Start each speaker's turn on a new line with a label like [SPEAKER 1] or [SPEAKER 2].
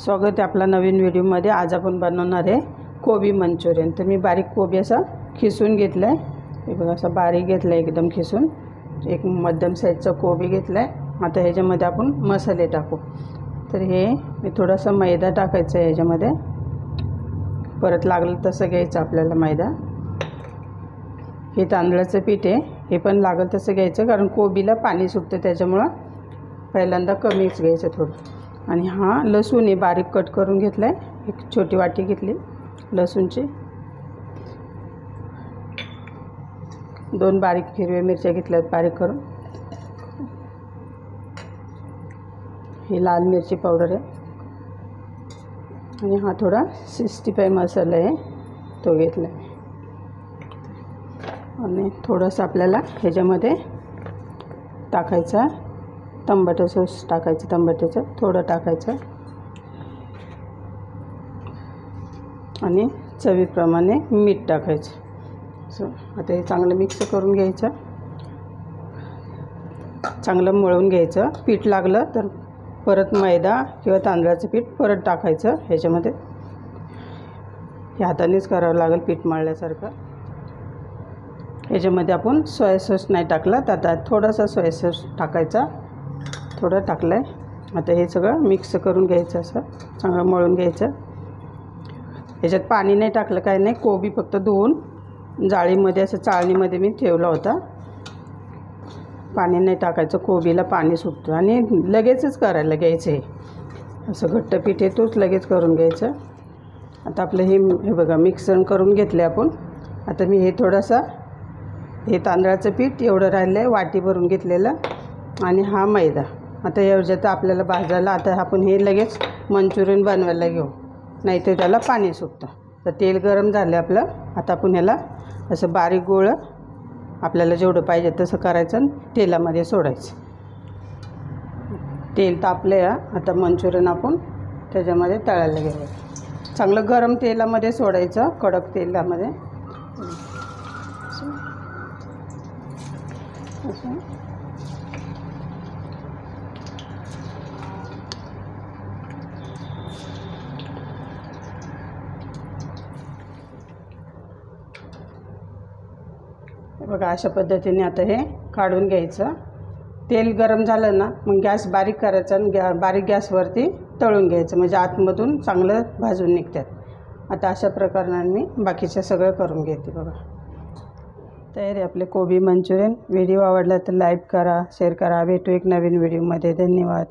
[SPEAKER 1] स्वागत आहे आपला नवीन व्हिडिओमध्ये। आज आपण बनवणार आहे कोबी मंचुरियन। तर मी बारीक कोबी असा खिसून घेतला आहे, हे बघा असा बारीक घेतला एकदम खिसून। एक मध्यम साईजचा कोबी घेतला आहे। आता ह्याच्यामध्ये आपण मसाले टाकू। तर हे मी थोडासा मैदा टाकायचा आहे ह्याच्यामध्ये, परत लागलं तसं घ्यायचं आपल्याला मैदा। हे तांदळाचं पीठ आहे, हे पण लागलं तसं घ्यायचं कारण कोबीला पाणी सुटतं, त्याच्यामुळे पहिल्यांदा कमीच घ्यायचं थोडं। आणि हा लसूण आहे, बारीक कट करून घेतला आहे, एक छोटी वाटी घेतली लसूणची। 2 बारीक हिरव्या मिरच्या घेतल्यात बारीक करून। ही लाल मिरची पावडर आहे। आणि हा थोडा 65 मसाला आहे तो घेतला आहे। आणि थोडंसं आपल्याला ह्याच्यामध्ये टाकायचा टमाटर सॉस टाकायचं, टमाट्याचं थोडं टाकायचं। आणि चवीप्रमाणे मीठ टाकायचं। आता हे चांगलं मिक्स करून घ्यायचं, चांगलं मळून घ्यायचं। पीठ लागलं तर परत मैदा किंवा तांदळाचं पीठ परत टाकायचं ह्याच्यामध्ये। हे हातानेच करावं लागेल पीठ मळल्यासारखं। ह्याच्यामध्ये आपण सोया सॉस नाही टाकला, तर आता थोडासा सोया सॉस टाकायचा, थोडं टाकलं आहे। आता हे सगळं मिक्स करून घ्यायचं, असं चांगलं मळून घ्यायचं। ह्याच्यात पाणी नाही टाकलं, काय नाही, कोबी फक्त धुवून जाळीमध्ये असं चाळणीमध्ये मी ठेवला होता। पाणी नाही टाकायचं, कोबीला पाणी सुटतं आणि लगेचच करायला घ्यायचं आहे। असं घट्ट पीठ आहे तोच लगेच करून घ्यायचं। आता आपलं हे बघा मिक्सर करून घेतले आपण। आता मी हे थोडासा हे तांदळाचं पीठ एवढं राहिलं आहे वाटी भरून घेतलेलं, आणि हा मैदा। आता ह्याच्यात आपल्याला भाजायला, आता आपण हे लगेच मंचुरियन बनवायला घेऊ, नाहीतर त्याला पाणी सुटतं। तर तेल गरम झालं आपलं। आता आपण ह्याला असं बारीक गोळं आपल्याला जेवढं पाहिजे तसं करायचं आणि तेलामध्ये सोडायचं। तेल तापलं आहे, आता मंचुरियन आपण त्याच्यामध्ये तळायला घ्यायचं। चांगलं गरम तेलामध्ये सोडायचं, कडक तेलामध्ये असं। बघा अशा पद्धतीने आता हे काढून घ्यायचं। तेल गरम झालं ना, मग गॅस बारीक करायचा आणि बारीक गॅसवरती तळून घ्यायचं, म्हणजे आतमधून चांगलं भाजून निघतात। आता अशा प्रकाराने मी बाकीचं सगळं करून घेते। बघा तयार आहे आपले कोबी मंचुरियन। व्हिडिओ आवडला तर लाईक करा, शेअर करा। भेटू एक नवीन व्हिडिओमध्ये। धन्यवाद।